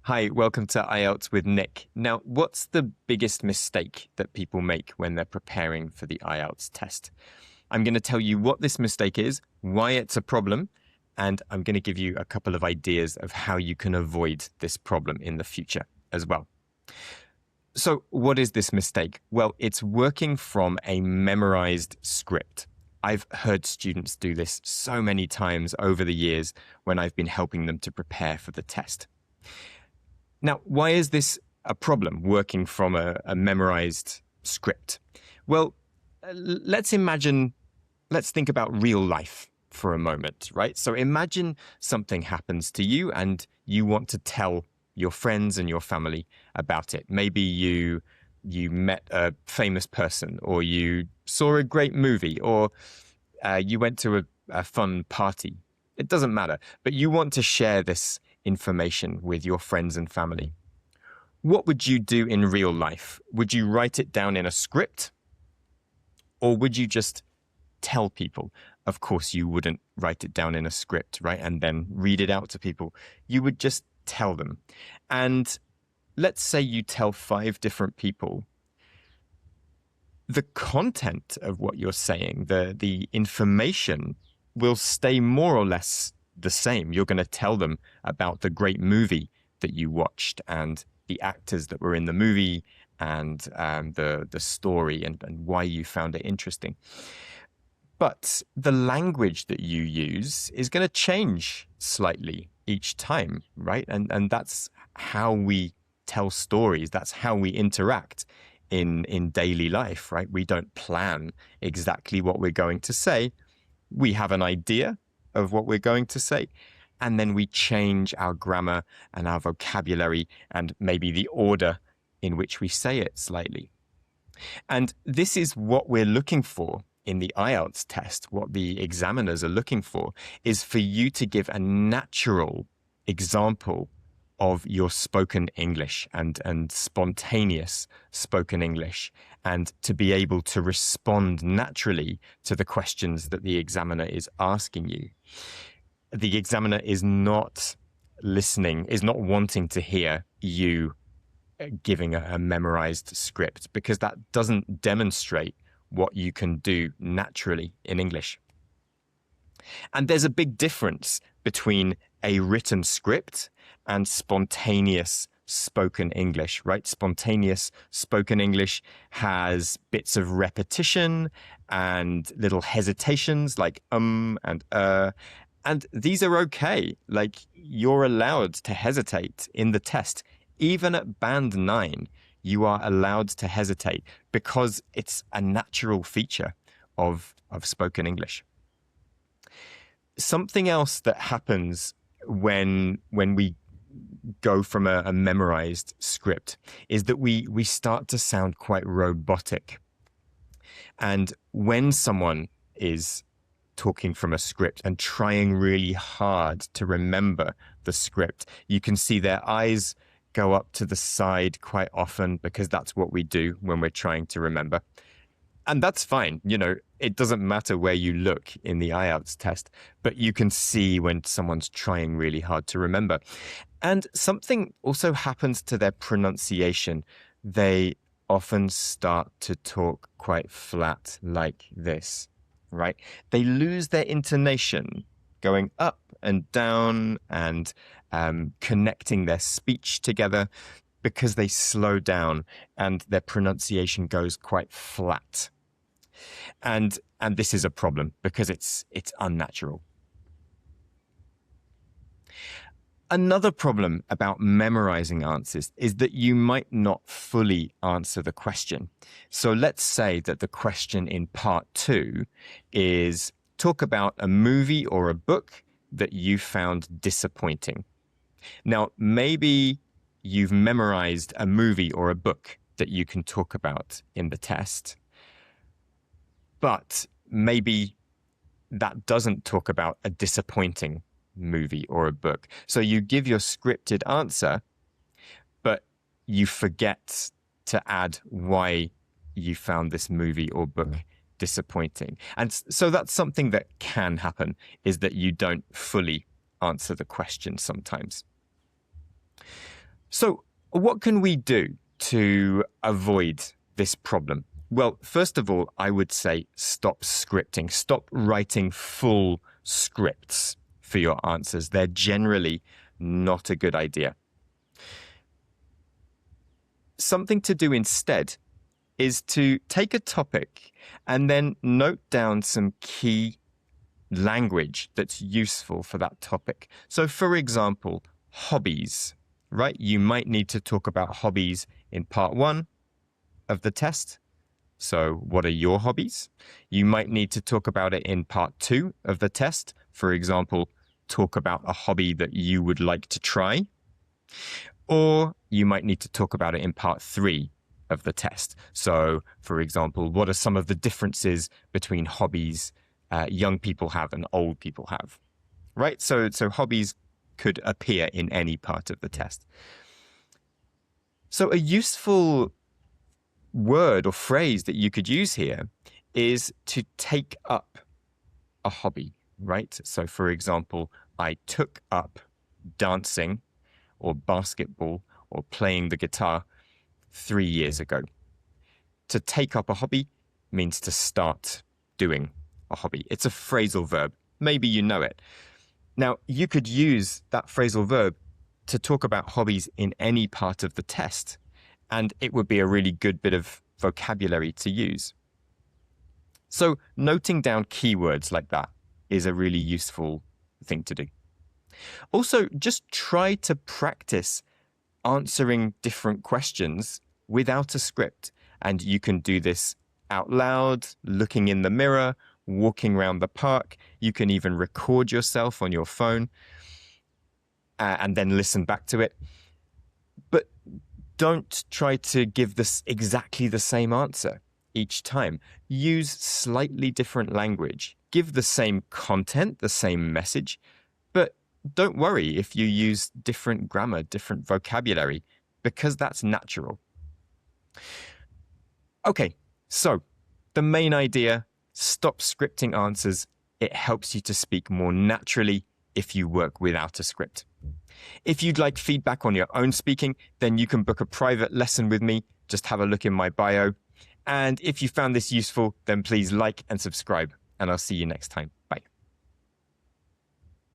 Hi, welcome to IELTS with Nick. Now, what's the biggest mistake that people make when they're preparing for the IELTS test? I'm going to tell you what this mistake is, why it's a problem, and I'm going to give you a couple of ideas of how you can avoid this problem in the future as well. So, what is this mistake? Well, it's working from a memorized script. I've heard students do this so many times over the years when I've been helping them to prepare for the test. Now, why is this a problem, working from a memorized script? Well, let's think about real life for a moment, right? So imagine something happens to you and you want to tell your friends and your family about it. Maybe you met a famous person, or you saw a great movie, or you went to a fun party. It doesn't matter, but you want to share this information with your friends and family. What would you do in real life? Would you write it down in a script? Or would you just tell people? Of course, you wouldn't write it down in a script, right? And then read it out to people. You would just tell them. And let's say you tell 5 different people. The content of what you're saying, the information, will stay more or less the same. You're going to tell them about the great movie that you watched and the actors that were in the movie and the story and why you found it interesting. But the language that you use is going to change slightly each time, right? And that's how we tell stories. That's how we interact in daily life, right? We don't plan exactly what we're going to say. We have an idea of what we're going to say, and then we change our grammar and our vocabulary and maybe the order in which we say it slightly. And this is what we're looking for in the IELTS test. What the examiners are looking for is for you to give a natural example of your spoken English and spontaneous spoken English, and to be able to respond naturally to the questions that the examiner is asking you. The examiner is not listening, is not wanting to hear you giving a memorized script, because that doesn't demonstrate what you can do naturally in English. And there's a big difference between a written script and spontaneous spoken English, right? Spontaneous spoken English has bits of repetition and little hesitations like and and these are okay. Like, you're allowed to hesitate in the test. Even at band 9, you are allowed to hesitate because it's a natural feature of spoken English. Something else that happens when we go from a memorized script is that we start to sound quite robotic. And when someone is talking from a script and trying really hard to remember the script, you can see their eyes go up to the side quite often, because that's what we do when we're trying to remember. And that's fine. You know, it doesn't matter where you look in the IELTS test, but you can see when someone's trying really hard to remember. And something also happens to their pronunciation. They often start to talk quite flat like this, right? They lose their intonation, going up and down and connecting their speech together, because they slow down and their pronunciation goes quite flat. And this is a problem because it's unnatural. Another problem about memorizing answers is that you might not fully answer the question. So let's say that the question in part 2 is, talk about a movie or a book that you found disappointing. Now, maybe you've memorized a movie or a book that you can talk about in the test, but maybe that doesn't talk about a disappointing movie or a book. So you give your scripted answer, but you forget to add why you found this movie or book disappointing. And so that's something that can happen, is that you don't fully answer the question sometimes. So, what can we do to avoid this problem? Well, first of all, I would say stop scripting. Stop writing full scripts for your answers. They're generally not a good idea. Something to do instead is to take a topic and then note down some key language that's useful for that topic. So, for example, hobbies, right? You might need to talk about hobbies in part 1 of the test. So, what are your hobbies? You might need to talk about it in part 2 of the test. For example, talk about a hobby that you would like to try. Or you might need to talk about it in part 3 of the test. So, for example, what are some of the differences between hobbies young people have and old people have, right? So hobbies could appear in any part of the test. So a useful word or phrase that you could use here is to take up a hobby, right? So for example, I took up dancing or basketball or playing the guitar 3 years ago. To take up a hobby means to start doing a hobby. It's a phrasal verb. Maybe you know it. Now, you could use that phrasal verb to talk about hobbies in any part of the test, and it would be a really good bit of vocabulary to use. So noting down keywords like that is a really useful thing to do. Also, just try to practice answering different questions without a script. And you can do this out loud, looking in the mirror, walking around the park. You can even record yourself on your phone and then listen back to it. But don't try to give this exactly the same answer each time. Use slightly different language. Give the same content, the same message, but don't worry if you use different grammar, different vocabulary, because that's natural. Okay, so the main idea, stop scripting answers. It helps you to speak more naturally if you work without a script. If you'd like feedback on your own speaking, then you can book a private lesson with me. Just have a look in my bio. And if you found this useful, then please like and subscribe, and I'll see you next time. Bye.